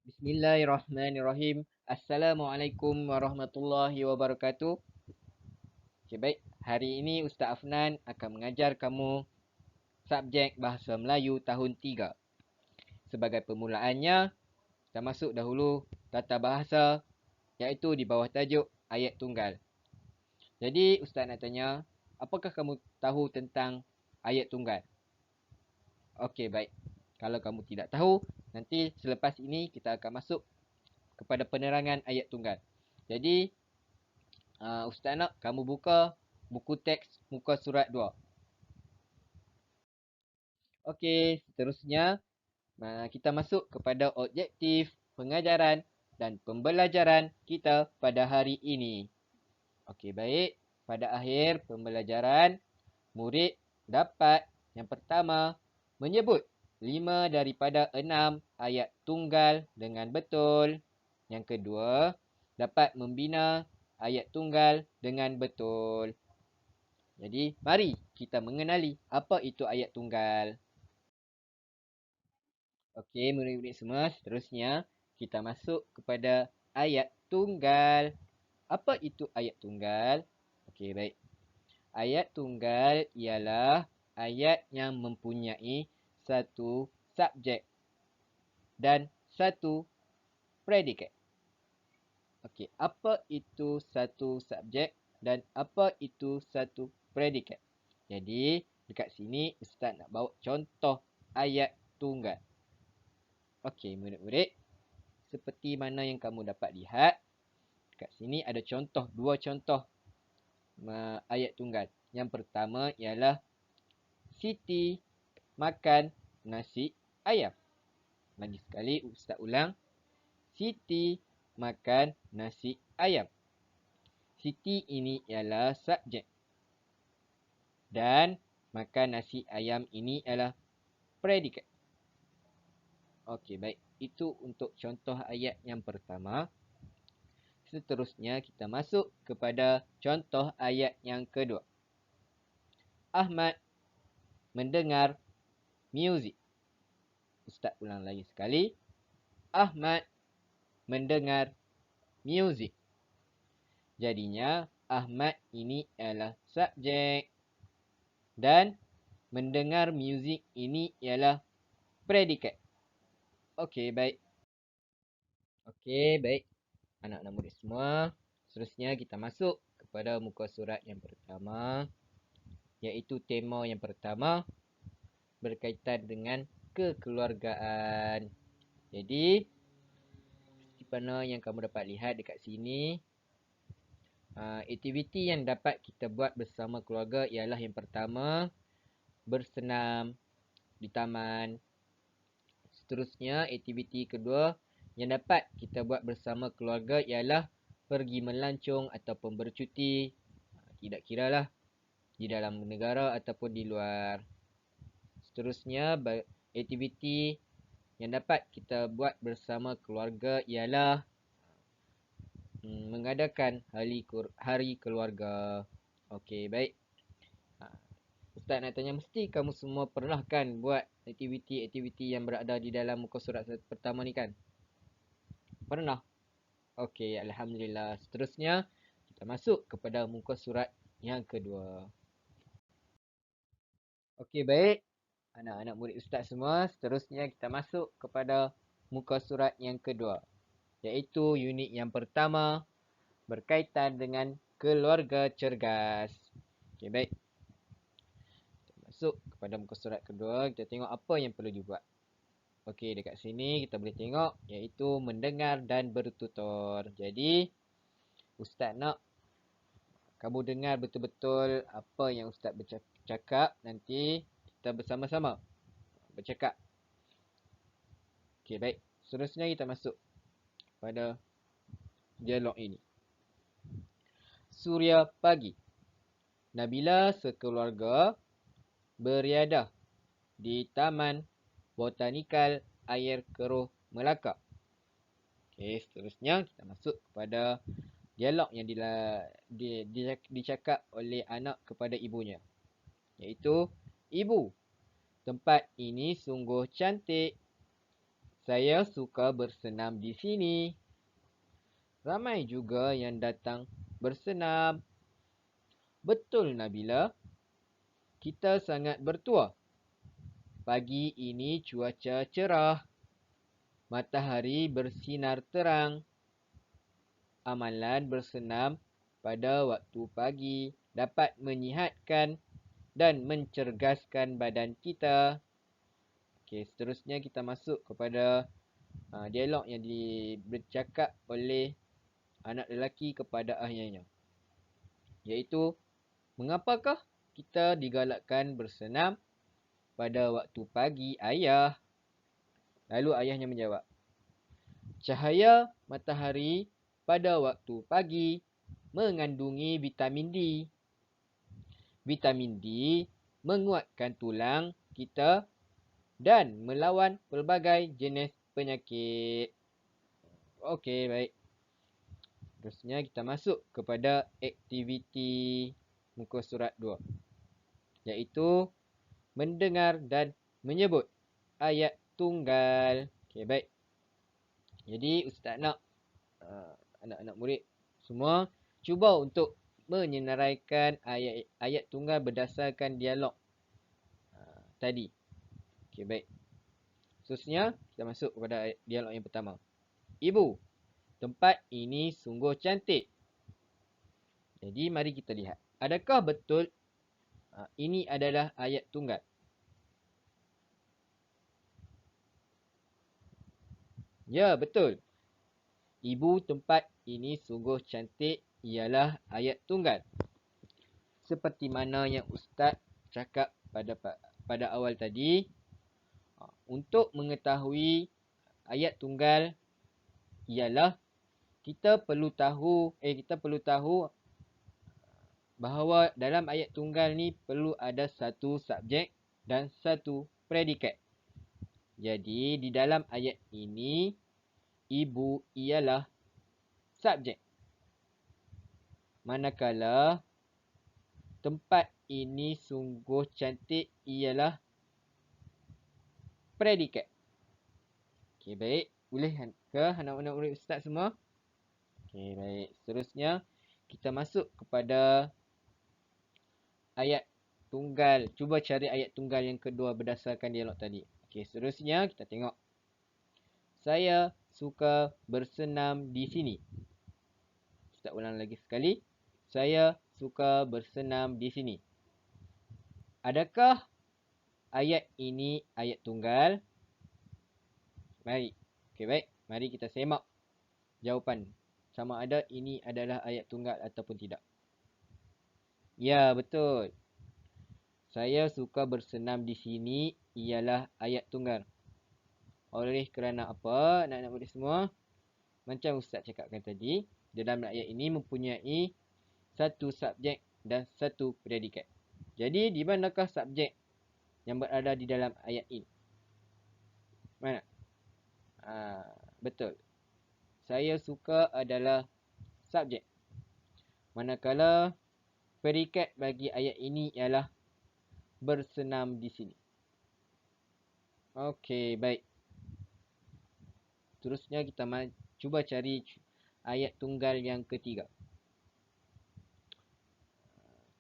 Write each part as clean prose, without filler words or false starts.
Bismillahirrahmanirrahim. Assalamualaikum warahmatullahi wabarakatuh. Okay, baik. Hari ini Ustaz Afnan akan mengajar kamu subjek Bahasa Melayu tahun 3. Sebagai permulaannya, kita masuk dahulu tata bahasa iaitu di bawah tajuk ayat tunggal. Jadi Ustaz nak tanya, apakah kamu tahu tentang ayat tunggal? Okey, baik. Kalau kamu tidak tahu, nanti selepas ini kita akan masuk kepada penerangan ayat tunggal. Jadi Ustaz nak kamu buka buku teks muka surat 2. Okey, seterusnya kita masuk kepada objektif pengajaran dan pembelajaran kita pada hari ini. Okey, baik. Pada akhir pembelajaran, murid dapat yang pertama menyebut 5 daripada 6 ayat tunggal dengan betul. Yang kedua, dapat membina ayat tunggal dengan betul. Jadi, mari kita mengenali apa itu ayat tunggal. Okey, murid-murid semua, seterusnya kita masuk kepada ayat tunggal. Apa itu ayat tunggal? Okey, baik. Ayat tunggal ialah ayat yang mempunyai satu subjek dan satu predikat. Okey, apa itu satu subjek dan apa itu satu predikat? Jadi, dekat sini Ustaz nak bawa contoh ayat tunggal. Okey, murid-murid. Seperti mana yang kamu dapat lihat, dekat sini ada contoh, dua contoh ayat tunggal. Yang pertama ialah Siti makan nasi ayam. Lagi sekali Ustaz ulang. Siti makan nasi ayam. Siti ini ialah subjek. Dan makan nasi ayam ini ialah predikat. Okey, baik. Itu untuk contoh ayat yang pertama. Seterusnya kita masuk kepada contoh ayat yang kedua. Ahmad mendengar muzik. Ustaz ulang lagi sekali. Ahmad mendengar muzik. Jadinya Ahmad ini ialah subjek dan mendengar muzik ini ialah predikat. Okey, baik. Okey, baik. Anak-anak murid semua, seterusnya kita masuk kepada muka surat yang pertama, iaitu tema yang pertama berkaitan dengan kekeluargaan. Jadi, seperti mana yang kamu dapat lihat dekat sini, aktiviti yang dapat kita buat bersama keluarga ialah yang pertama, bersenam di taman. Seterusnya, aktiviti kedua yang dapat kita buat bersama keluarga ialah pergi melancong ataupun bercuti. Tidak kiralah di dalam negara ataupun di luar. Seterusnya, aktiviti yang dapat kita buat bersama keluarga ialah mengadakan hari keluarga. Okey, baik. Ustaz nak tanya, mesti kamu semua pernah kan buat aktiviti-aktiviti yang berada di dalam muka surat pertama ni kan? Pernah? Okey, Alhamdulillah. Seterusnya, kita masuk kepada muka surat yang kedua. Okey, baik. Anak-anak murid Ustaz semua, seterusnya kita masuk kepada muka surat yang kedua. Iaitu unit yang pertama berkaitan dengan keluarga cergas. Okey, baik. Kita masuk kepada muka surat kedua, kita tengok apa yang perlu dibuat. Okey, dekat sini kita boleh tengok iaitu mendengar dan bertutur. Jadi, Ustaz nak kamu dengar betul-betul apa yang Ustaz bercakap. Nanti kita bersama-sama bercakap. Okey, baik. Seterusnya kita masuk pada dialog ini. Suria pagi. Nabila sekeluarga beriadah di Taman Botanikal Air Keruh Melaka. Okey, seterusnya kita masuk kepada dialog yang dicakap oleh anak kepada ibunya. Iaitu, Ibu, tempat ini sungguh cantik. Saya suka bersenam di sini. Ramai juga yang datang bersenam. Betul, Nabila. Kita sangat bertuah. Pagi ini cuaca cerah. Matahari bersinar terang. Amalan bersenam pada waktu pagi dapat menyihatkan dan mencergaskan badan kita. Okey, seterusnya kita masuk kepada dialog yang bercakap oleh anak lelaki kepada ayahnya. Iaitu, mengapakah kita digalakkan bersenam pada waktu pagi, ayah? Lalu ayahnya menjawab, cahaya matahari pada waktu pagi mengandungi vitamin D. Vitamin D menguatkan tulang kita dan melawan pelbagai jenis penyakit. Okey, baik. Terusnya kita masuk kepada aktiviti muka surat 2. Iaitu mendengar dan menyebut ayat tunggal. Okey, baik. Jadi Ustaz nak anak-anak murid semua cuba untuk menyenaraikan ayat tunggal berdasarkan dialog tadi. Okey, baik. Seterusnya kita masuk kepada dialog yang pertama. Ibu, tempat ini sungguh cantik. Jadi mari kita lihat. Adakah betul ini adalah ayat tunggal? Ya, betul. Ibu, tempat ini sungguh cantik ialah ayat tunggal. Seperti mana yang Ustaz cakap pada awal tadi, untuk mengetahui ayat tunggal ialah kita perlu tahu bahawa dalam ayat tunggal ni perlu ada satu subjek dan satu predikat. Jadi di dalam ayat ini ibu ialah subjek. Manakala tempat ini sungguh cantik ialah predikat. Okey, baik. Boleh ke anak-anak murid Ustaz semua? Okey, baik. Seterusnya kita masuk kepada ayat tunggal. Cuba cari ayat tunggal yang kedua berdasarkan dialog tadi. Okey, seterusnya kita tengok. Saya suka bersenam di sini. Ustaz ulang lagi sekali. Saya suka bersenam di sini. Adakah ayat ini ayat tunggal? Mari. Okey, baik. Mari kita semak jawapan. Sama ada ini adalah ayat tunggal ataupun tidak. Ya, betul. Saya suka bersenam di sini ialah ayat tunggal. Oleh kerana apa, anak-anak murid semua? Macam Ustaz cakapkan tadi, dalam ayat ini mempunyai satu subjek dan satu predikat. Jadi, di manakah subjek yang berada di dalam ayat ini? Mana? Betul. Saya suka adalah subjek. Manakala predikat bagi ayat ini ialah bersenam di sini. Okey, baik. Terusnya kita cuba cari ayat tunggal yang ketiga.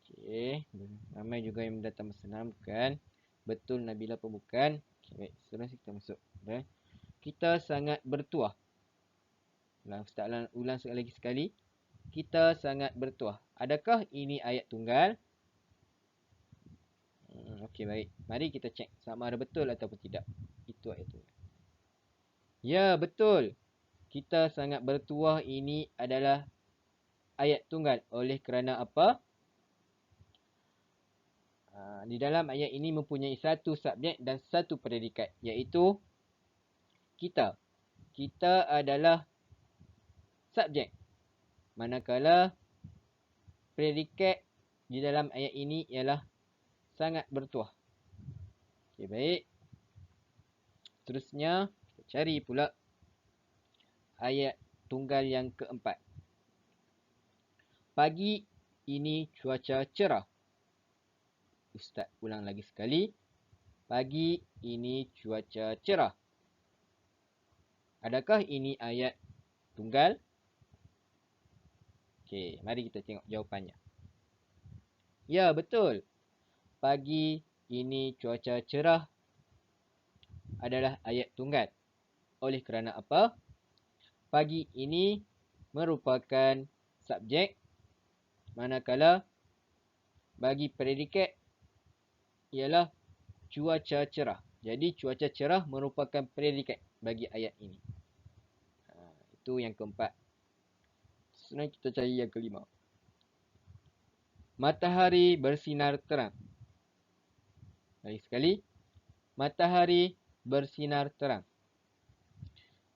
Okey, ramai juga yang datang bersenam, bukan? Betul, Nabila pun bukan. Okay, baik, seterusnya kita masuk. Kita sangat bertuah. Ustaz ulang lagi sekali. Kita sangat bertuah. Adakah ini ayat tunggal? Okey, baik. Mari kita cek sama ada betul ataupun tidak. Itu ayat tunggal. Ya, betul. Kita sangat bertuah ini adalah ayat tunggal. Oleh kerana apa? Di dalam ayat ini mempunyai satu subjek dan satu predikat. Iaitu kita. Kita adalah subjek. Manakala predikat di dalam ayat ini ialah sangat bertuah. Okey, baik. Terusnya, kita cari pula ayat tunggal yang keempat. Pagi ini cuaca cerah. Ustaz ulang lagi sekali. Pagi ini cuaca cerah. Adakah ini ayat tunggal? Okey, mari kita tengok jawapannya. Ya, betul. Pagi ini cuaca cerah adalah ayat tunggal. Oleh kerana apa? Pagi ini merupakan subjek, manakala bagi predikat ialah cuaca cerah. Jadi cuaca cerah merupakan predikat bagi ayat ini. Itu yang keempat. Sekarang kita cari yang kelima. Matahari bersinar terang. Lagi sekali. Matahari bersinar terang.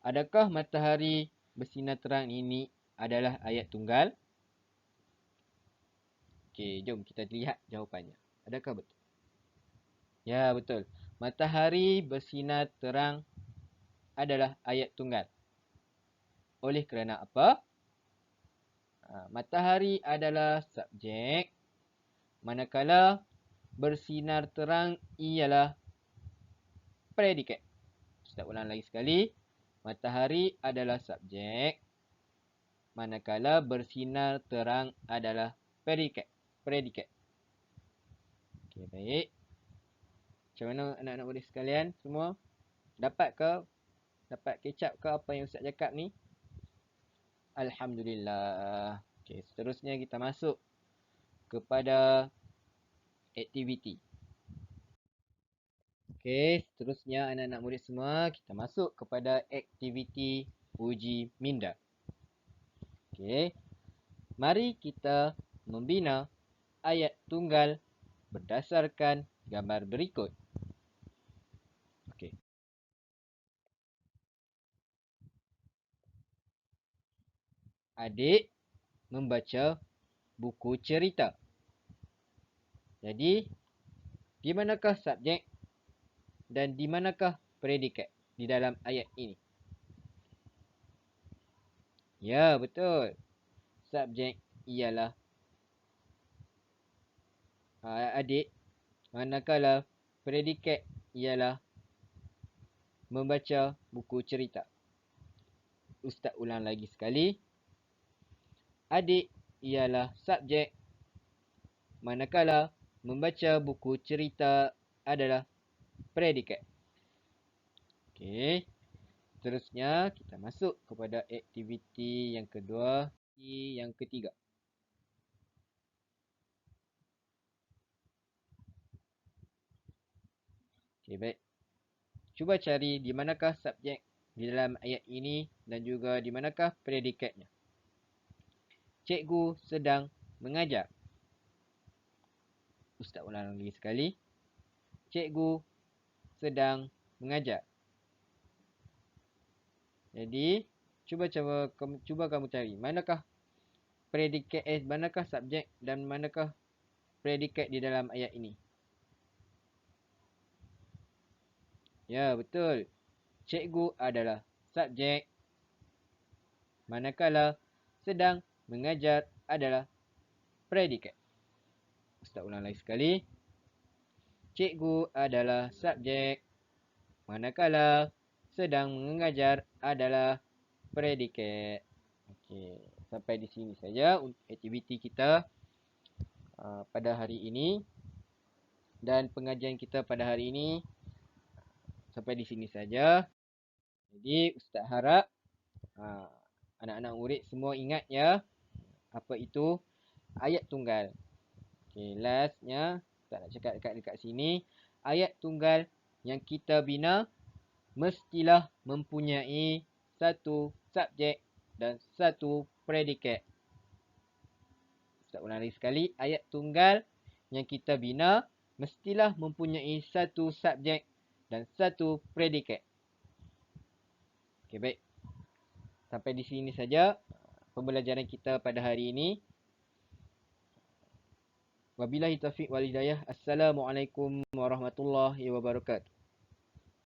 Adakah matahari bersinar terang ini adalah ayat tunggal? Okey, jom kita lihat jawapannya. Adakah betul? Ya, betul. Matahari bersinar terang adalah ayat tunggal. Oleh kerana apa? Matahari adalah subjek, manakala bersinar terang ialah predikat. Kita ulang lagi sekali. Matahari adalah subjek, manakala bersinar terang adalah predikat. Okey, baik. Macam mana anak-anak murid sekalian semua? Dapat catch up ke apa yang Ustaz cakap ni? Alhamdulillah. Okey, seterusnya kita masuk kepada aktiviti. Okey, seterusnya anak-anak murid semua, kita masuk kepada aktiviti uji minda. Okey. Mari kita membina ayat tunggal berdasarkan gambar berikut. Okey. Adik membaca buku cerita. Jadi, di manakah subjek dan di manakah predikat di dalam ayat ini? Ya, betul. Subjek ialah adik, manakala predikat ialah membaca buku cerita. Ustaz ulang lagi sekali. Adik ialah subjek, manakala membaca buku cerita adalah predikat. Okey. Seterusnya kita masuk kepada aktiviti yang kedua, yang ketiga. Okey, baik. Cuba cari di manakah subjek di dalam ayat ini dan juga di manakah predikatnya. Cikgu sedang mengajar. Ustaz ulang lagi sekali. Cikgu sedang mengajar. Jadi, cuba kamu cari manakah predikat, manakah subjek dan manakah predikat di dalam ayat ini. Ya, betul. Cikgu adalah subjek, manakala sedang mengajar adalah predikat. Ustaz ulang lagi sekali. Cikgu adalah subjek, manakala sedang mengajar adalah predikat. Okey, sampai di sini saja aktiviti kita pada hari ini. Dan pengajian kita pada hari ini sampai di sini saja. Jadi Ustaz harap anak-anak murid semua ingat ya, apa itu ayat tunggal. Okey, lastnya tak nak cakap dekat sini. Ayat tunggal yang kita bina mestilah mempunyai satu subjek dan satu predikat. Ustaz ulang lagi sekali. Ayat tunggal yang kita bina mestilah mempunyai satu subjek dan satu predikat. Okey, baik. Sampai di sini saja pembelajaran kita pada hari ini. Wabillahi taufiq wal hidayah. Assalamualaikum warahmatullahi wabarakatuh.